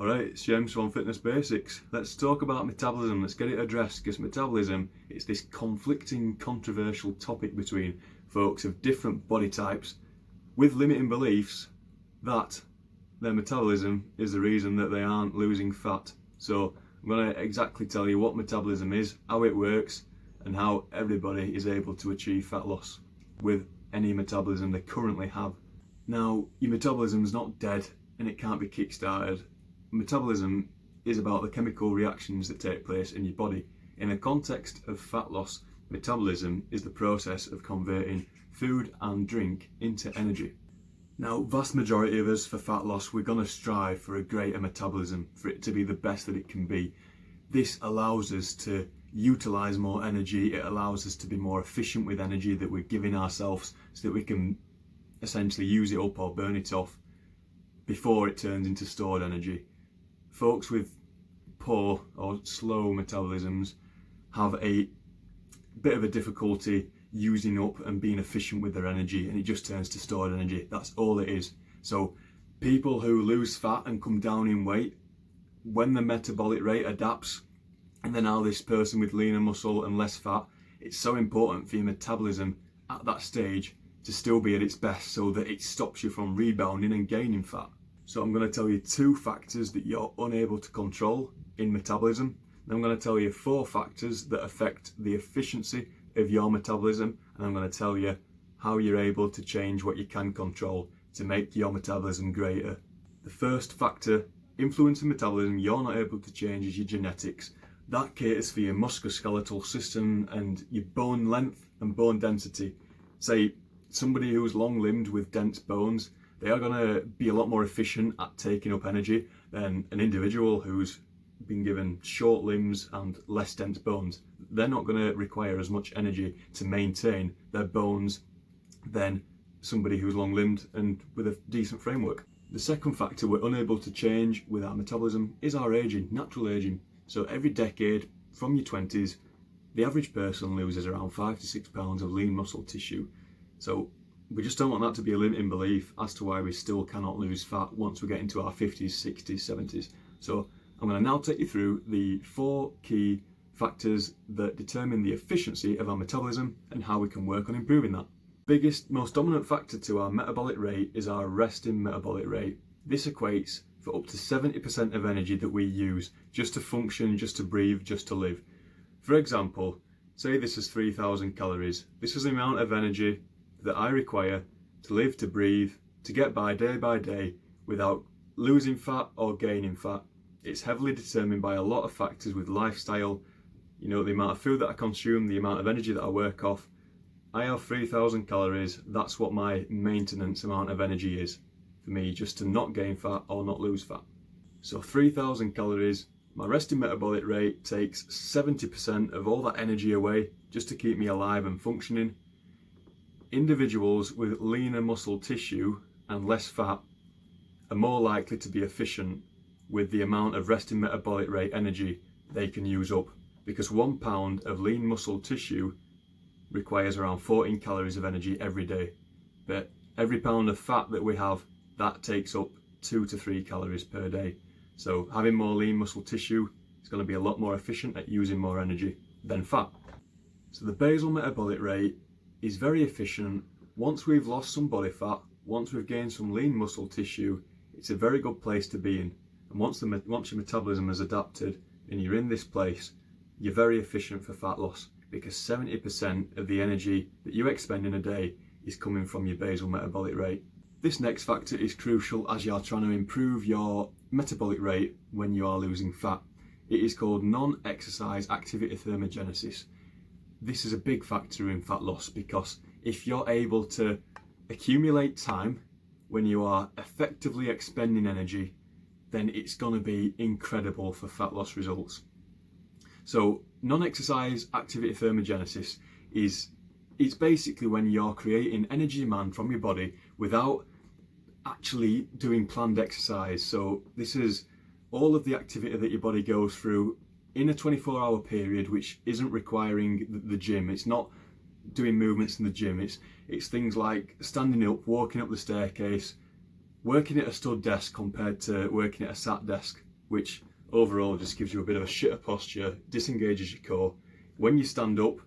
Alright, it's James from Fitness Basics. Let's talk about metabolism, let's get it addressed, because metabolism is this conflicting, controversial topic between folks of different body types with limiting beliefs that their metabolism is the reason that they aren't losing fat. So I'm going to exactly tell you what metabolism is, how it works, and how everybody is able to achieve fat loss with any metabolism they currently have. Now, your metabolism is not dead and it can't be kick-started. Metabolism is about the chemical reactions that take place in your body. In the context of fat loss, metabolism is the process of converting food and drink into energy. Now, vast majority of us for fat loss, we're going to strive for a greater metabolism, for it to be the best that it can be. This allows us to utilise more energy, it allows us to be more efficient with energy that we're giving ourselves so that we can essentially use it up or burn it off before it turns into stored energy. Folks with poor or slow metabolisms have a bit of a difficulty using up and being efficient with their energy, and it just turns to stored energy. That's all it is. So people who lose fat and come down in weight, when the metabolic rate adapts, and then now this person with leaner muscle and less fat, it's so important for your metabolism at that stage to still be at its best so that it stops you from rebounding and gaining fat. So I'm going to tell you 2 factors that you're unable to control in metabolism. Then I'm going to tell you 4 factors that affect the efficiency of your metabolism, and I'm going to tell you how you're able to change what you can control to make your metabolism greater. The first factor influencing metabolism you're not able to change is your genetics. That caters for your musculoskeletal system and your bone length and bone density. Say somebody who's long-limbed with dense bones, they are going to be a lot more efficient at taking up energy than an individual who's been given short limbs and less dense bones. They're not going to require as much energy to maintain their bones than somebody who's long-limbed and with a decent framework. The second factor we're unable to change with our metabolism is our aging, natural aging. So every decade from your 20s, the average person loses around 5 to 6 pounds of lean muscle tissue. So we just don't want that to be a limiting belief as to why we still cannot lose fat once we get into our 50s, 60s, 70s. So I'm going to now take you through the 4 key factors that determine the efficiency of our metabolism and how we can work on improving that. Biggest, most dominant factor to our metabolic rate is our resting metabolic rate. This equates for up to 70% of energy that we use just to function, just to breathe, just to live. For example, say this is 3,000 calories. This is the amount of energy that I require to live, to breathe, to get by day without losing fat or gaining fat. It's heavily determined by a lot of factors with lifestyle, you know, the amount of food that I consume, the amount of energy that I work off. I have 3,000 calories, that's what my maintenance amount of energy is for me, just to not gain fat or not lose fat. So 3,000 calories, my resting metabolic rate takes 70% of all that energy away just to keep me alive and functioning. Individuals with leaner muscle tissue and less fat are more likely to be efficient with the amount of resting metabolic rate energy they can use up, because 1 pound of lean muscle tissue requires around 14 calories of energy every day, but every pound of fat that we have, that takes up 2 to 3 calories per day. So having more lean muscle tissue is going to be a lot more efficient at using more energy than fat. So the basal metabolic rate is very efficient. Once we've lost some body fat, once we've gained some lean muscle tissue, it's a very good place to be in. And once your metabolism has adapted and you're in this place, you're very efficient for fat loss, because 70% of the energy that you expend in a day is coming from your basal metabolic rate. This next factor is crucial as you are trying to improve your metabolic rate when you are losing fat. It is called non-exercise activity thermogenesis. This is a big factor in fat loss, because if you're able to accumulate time when you are effectively expending energy, then it's going to be incredible for fat loss results. So non-exercise activity thermogenesis it's basically when you're creating energy demand from your body without actually doing planned exercise. So this is all of the activity that your body goes through in a 24-hour period, which isn't requiring the gym. It's not doing movements in the gym. It's things like standing up, walking up the staircase, working at a stood desk compared to working at a sat desk. which overall just gives you a bit of a shitter posture, disengages your core. When you stand up,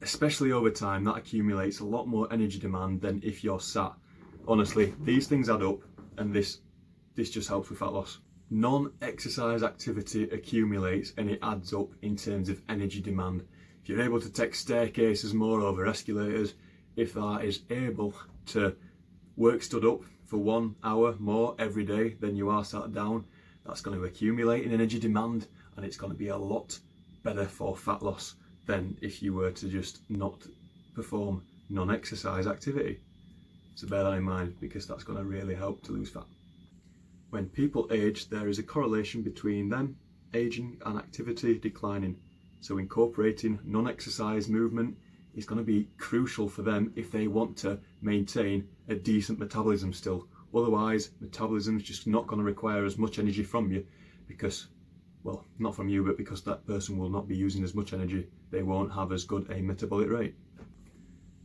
especially over time, that accumulates a lot more energy demand than if you're sat. Honestly, these things add up, and this just helps with fat loss. Non-exercise activity accumulates and it adds up in terms of energy demand. If you're able to take staircases more over escalators, if that is able to work stood up for 1 hour more every day than you are sat down, that's going to accumulate in energy demand, and it's going to be a lot better for fat loss than if you were to just not perform non-exercise activity. So bear that in mind, because that's going to really help to lose fat. When people age, there is a correlation between them aging and activity declining. So incorporating non-exercise movement is going to be crucial for them if they want to maintain a decent metabolism still. Otherwise, metabolism is just not going to require as much energy from you, because, well, not from you, but because that person will not be using as much energy, they won't have as good a metabolic rate.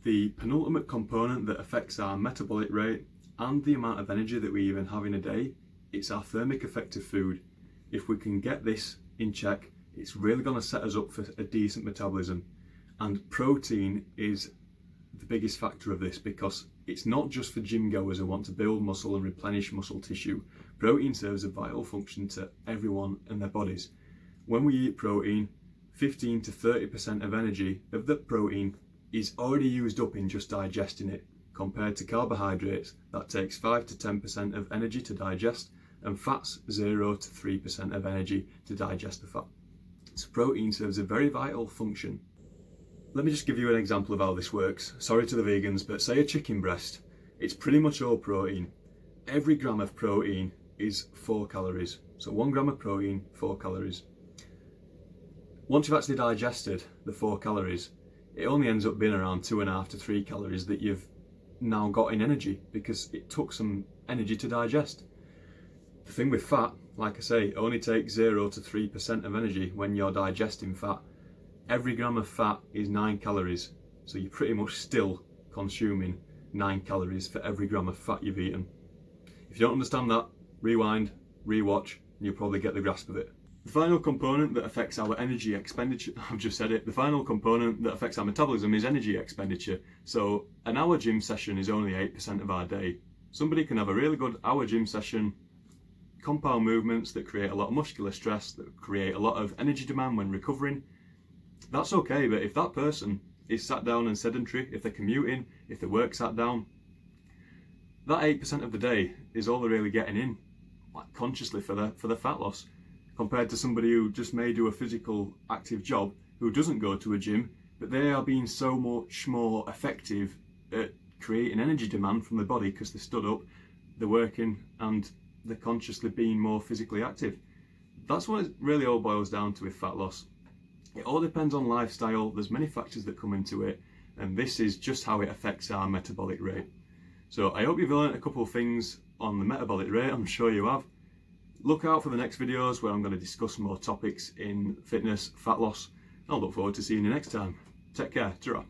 The penultimate component that affects our metabolic rate and the amount of energy that we even have in a day, it's our thermic effect of food. If we can get this in check, it's really going to set us up for a decent metabolism. And protein is the biggest factor of this, because it's not just for gym goers who want to build muscle and replenish muscle tissue. Protein serves a vital function to everyone and their bodies. When we eat protein, 15 to 30% of energy of the protein is already used up in just digesting it, compared to carbohydrates that takes 5 to 10% of energy to digest, and fats 0 to 3% of energy to digest the fat. So protein serves a very vital function. Let me just give you an example of how this works. Sorry to the vegans, but say a chicken breast, it's pretty much all protein. Every gram of protein is 4 calories. So 1 gram of protein, 4 calories. Once you've actually digested the 4 calories, it only ends up being around 2.5 to 3 calories that you've now got in energy, because it took some energy to digest. The thing with fat, like I say, it only takes 0 to 3% of energy when you're digesting fat. Every gram of fat is 9 calories, so you're pretty much still consuming 9 calories for every gram of fat you've eaten. If you don't understand that, rewind, rewatch, and you'll probably get the grasp of it. The final component that affects our energy expenditure, I've just said it, the final component that affects our metabolism is energy expenditure. So an hour gym session is only 8% of our day. Somebody can have a really good hour gym session, compound movements that create a lot of muscular stress, that create a lot of energy demand when recovering. That's okay, but if that person is sat down and sedentary, if they're commuting, if their work sat down, that 8% of the day is all they're really getting in, like consciously for the fat loss, compared to somebody who just may do a physical active job, who doesn't go to a gym, but they are being so much more effective at creating energy demand from the body because they're stood up, they're working, and they're consciously being more physically active. That's what it really all boils down to with fat loss. It all depends on lifestyle, there's many factors that come into it, and this is just how it affects our metabolic rate. So I hope you've learned a couple of things on the metabolic rate, I'm sure you have. Look out for the next videos where I'm going to discuss more topics in fitness, fat loss. I'll look forward to seeing you next time. Take care, ta-ra.